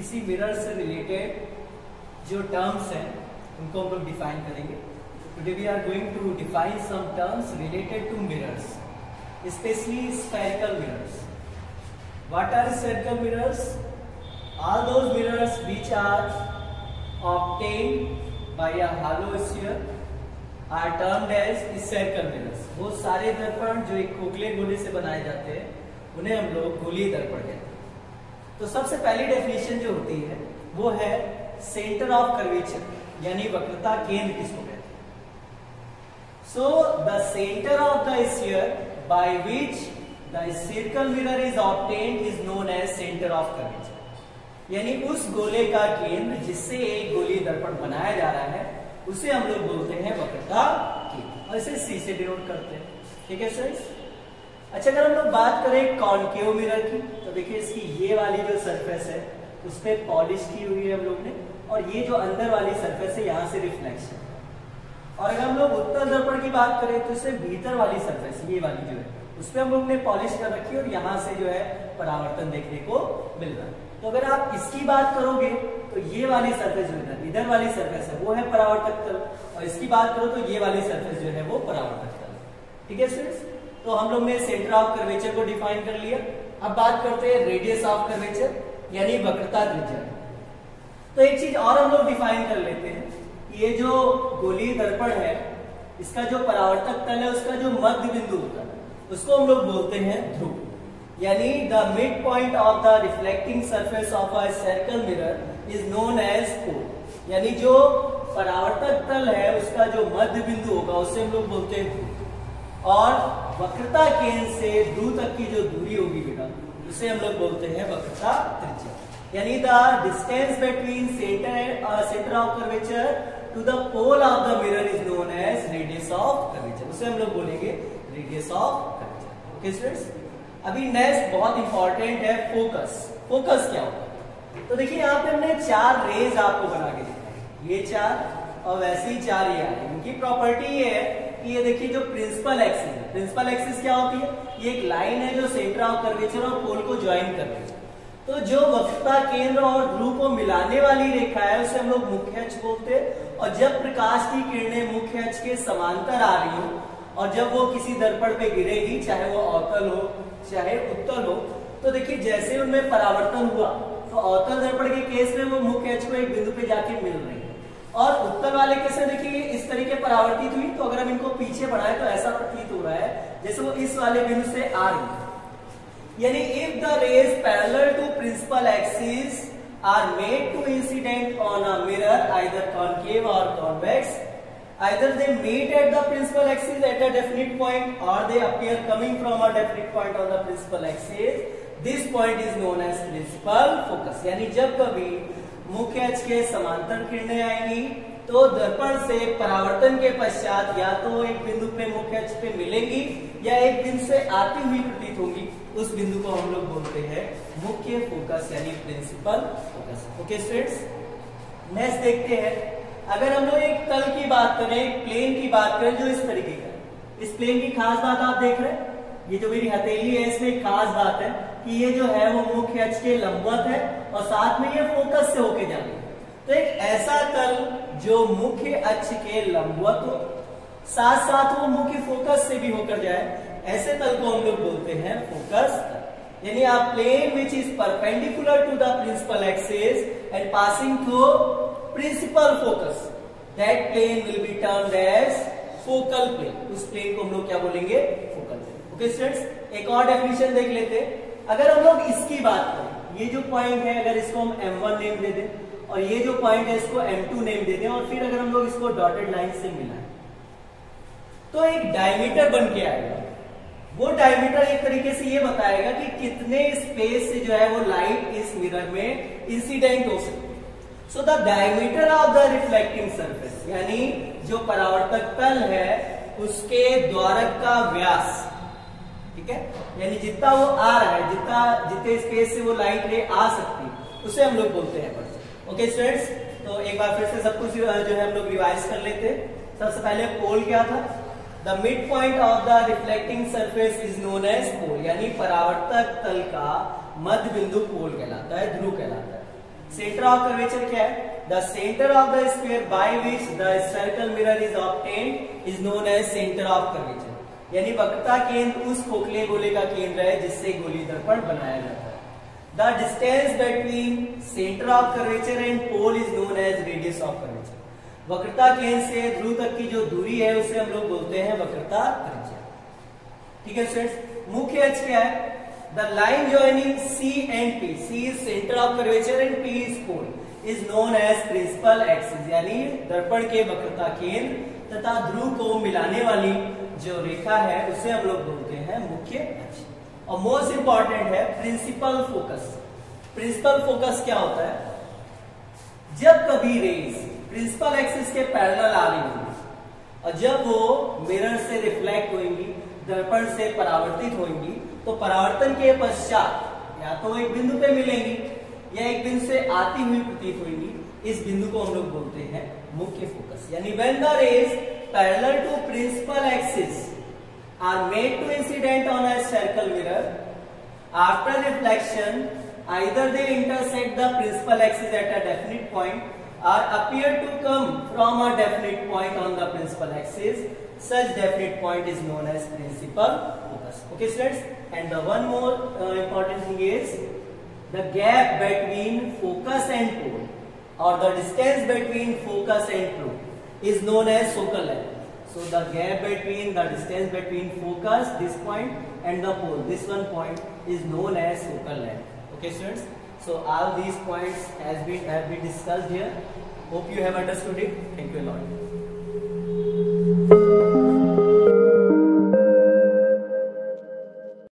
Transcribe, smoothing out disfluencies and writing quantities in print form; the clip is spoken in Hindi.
किसी मिरर से रिलेटेड जो टर्म्स हैं उनको हम लोग डिफाइन करेंगे। Today we are going to define some terms related to mirrors, specially spherical mirrors. What are spherical mirrors? All those mirrors which are obtained by a hollow sphere are termed as spherical mirrors। वो सारे दर्पण जो एक खोखले गोले से बनाए जाते हैं उन्हें हम लोग गोलीय दर्पण कहते हैं। तो सबसे पहली डेफिनेशन जो होती है वो है सेंटर ऑफ कर्वेचर, यानी वक्रता केंद्र किसको कहते हैं। So the centre of the sphere by which the spherical mirror is obtained is known as centre of curvature, यानी उस गोले का केंद्र जिससे एक गोलीय दर्पण बनाया जा रहा है उसे हम लोग बोलते हैं वक्रता केंद्र, और इसे सी से डिनोट करते हैं। ठीक है स्टूडेंट्स। अच्छा, अगर हम लोग बात करें कॉनकेव मिरर की, तो देखिए इसकी ये वाली जो सरफेस है उस पर पॉलिश की हुई है हम लोग ने, और ये जो अंदर वाली सरफेस है यहाँ से रिफ्लेक्शन। और अगर हम लोग उत्तल दर्पण की बात करें तो इससे भीतर वाली सरफेस ये वाली जो है उस पर हम लोग ने पॉलिश कर रखी है और यहाँ से जो है परावर्तन देखने को मिल रहा है। तो अगर आप इसकी बात करोगे तो ये वाली सरफेस जो है इधर वाली सरफेस है वो है परावर्तक तल, और इसकी बात करो तो ये वाली सरफेस जो है वो परावर्तक तल। ठीक है स्टूडेंट्स। तो हम लोग ने सेंटर ऑफ कर्वेचर को डिफाइन कर लिया। अब बात करते हैं रेडियस ऑफ कर्वेचर, यानी वक्रता त्रिज्या। तो एक चीज और हम लोग डिफाइन कर लेते हैं, ये जो गोलीय दर्पण है इसका जो परावर्तक तल है उसका जो मध्य बिंदु होता है उसको हम लोग बोलते हैं ध्रुव, यानी the mid point of the reflecting surface of a spherical mirror is known as pole, यानी जो परावर्तक तल है उसका जो मध्य बिंदु होगा उसे हम लोग बोलते हैं ध्रुव, और वक्रता केंद्र से ध्रुव तक की जो दूरी होगी बेटा उसे हम लोग बोलते हैं वक्रता त्रिज्या, यानी the distance between centre of curvature to the pole of the mirror is known as radius of curvature, उसे हम लोग बोलेंगे radius of curvature. Okay students. अभी नेक्स्ट बहुत इंपॉर्टेंट है फोकस। फोकस क्या होता है? तो देखिए यहाँ पे हमने 4 रेज आपको बना के दिखाई, ये 4 और वैसे ही 4 ये आ रही है। इनकी प्रॉपर्टी ये है कि ये देखिए जो प्रिंसिपल एक्सिस है, प्रिंसिपल एक्सिस क्या होती है? ये एक लाइन है जो सेंटर ऑफ कर्वेचर और पोल को ज्वाइन कर रही है। तो जो वक्रता केंद्र और ध्रुव को मिलाने वाली रेखा है उसे हम लोग मुख्य अक्ष बोलते हैं, और जब प्रकाश की किरणें मुख्य अक्ष के समांतर आ रही हो और जब वो किसी दर्पण पे गिरेगी, चाहे वो अवतल हो चाहे उत्तल हो, तो देखिए जैसे उनमें परावर्तन हुआ तो अवतल दर्पण के केस में वो मुख्य अक्ष को एक बिंदु पे जाके मिल रही है, और उत्तल वाले केस में देखिए इस तरीके परावर्तित हुई। तो अगर हम इनको पीछे बढ़ाएं तो ऐसा प्रतीत हो रहा है जैसे वो इस वाले बिंदु से आ रही है, यानी if the rays parallel to principal axis are made to incident on a mirror either concave or convex, either they meet at the principal axis at a definite point or they appear coming from a definite point on the principal axis, this point is known as principal focus, यानी जब कभी मुख्य अक्ष के समांतर किरणें आएंगी तो दर्पण से परावर्तन के पश्चात या तो एक बिंदु पे मुख्य अक्ष पे मिलेंगी या एक बिंदु से आती हुई प्रतीत होंगी, उस बिंदु को हम लोग बोलते हैं मुख्य फोकस यानी principal focus. Okay students. Next देखते हैं, अगर हम लोग एक तल की बात करें, एक प्लेन की बात करें जो इस तरीके का है, इस प्लेन की खास बात आप देख रहे हैं, ये जो मेरी हथेली है इसमें एक खास बात है कि ये जो है वो मुख्य अक्ष के लंबवत है और साथ में ये फोकस से होके जा रही है। तो एक ऐसा तल जो मुख्य अक्ष के लंबवत हो साथ साथ वो मुख्य फोकस से भी होकर जाए, ऐसे तल को हम लोग बोलते हैं फोकस तल, यानी a plane which is perpendicular to the principal axis and passing through principal focus, that plane will be termed as focal plane। उस प्लेन को हम लोग क्या बोलेंगे? Focal plane. ओके स्टूडेंट्स, एक और डेफिनेशन देख लेते हैं। अगर हम लोग इसकी बात करें, ये जो पॉइंट है अगर इसको हम M1 नेम दे दें और ये जो पॉइंट है इसको M2 नेम दे दें, और फिर अगर हम लोग इसको डॉटेड लाइन से मिलाएं तो एक डायमीटर बन के आएगा। वो डायमीटर एक तरीके से ये बताएगा कि कितने स्पेस से जो है वो लाइट इस मिरर में इंसिडेंट हो सकती है। So the diameter of the reflecting surface, यानी जो परावर्तक तल है उसके द्वारक का व्यास, ठीक है, यानी जितना वो आ रहा है, जितने स्पेस से वो लाइट रे आ सकती है उसे हम लोग बोलते हैं एपर्चर। ओके स्टूडेंट्स, तो एक बार फिर से सब कुछ जो है हम लोग रिवाइज कर लेते हैं। सबसे पहले पोल क्या था? The mid point of the reflecting surface is known as pole, यानी परावर्तक तल का मध्य बिंदु पोल कहलाता है, ध्रुव कहलाता है। सेंटर ऑफ कर्वेचर क्या है? The centre of the square by which the circle mirror is obtained is known as centre of curvature. यानी वक्रता केंद्र उस खोखले गोले का केंद्र है जिससे गोलीय दर्पण बनाया जाता है। The distance between centre of curvature and pole is known as radius of curvature. वक्रता केंद्र से ध्रुव तक की जो दूरी है उसे हम लोग बोलते हैं वक्रता त्रिज्या। ठीक है स्टूडेंट्स, मुख्य अक्ष क्या है? The line joining C and P, C is center of curvature and P is pole, is known as principal axis। यानी दर्पण के वक्रता केंद्र तथा ध्रुव को मिलाने वाली जो रेखा है उसे हम लोग बोलते हैं मुख्य अक्ष। और मोस्ट इंपॉर्टेंट है प्रिंसिपल फोकस। प्रिंसिपल फोकस क्या होता है? जब कभी रेज प्रिंसिपल एक्सिस के पैरेलल आ रही होंगी और जब वो मिरर से रिफ्लेक्ट होंगी, दर्पण से परावर्तित होंगी, तो परावर्तन के पश्चात या तो एक बिंदु पे मिलेंगी या एक बिंदु से आती हुई प्रतीत होंगी, इस बिंदु को हम लोग बोलते हैं मुख्य फोकस। यानी when the rays parallel to principal axis are made to incident on a circle mirror after reflection, either they intersect the principal axis at a definite point or appear to come from a definite point on the principal axis, such definite point is known as principal focus। Okay students, and the one more important thing is the gap between focus and pole or the distance between focus and pole is known as focal length। So the gap between the distance between focus, this point, and the pole, this one point, is known as focal length। Okay students, so all these points have been discussed here. Hope you have understood it. Thank you a lot.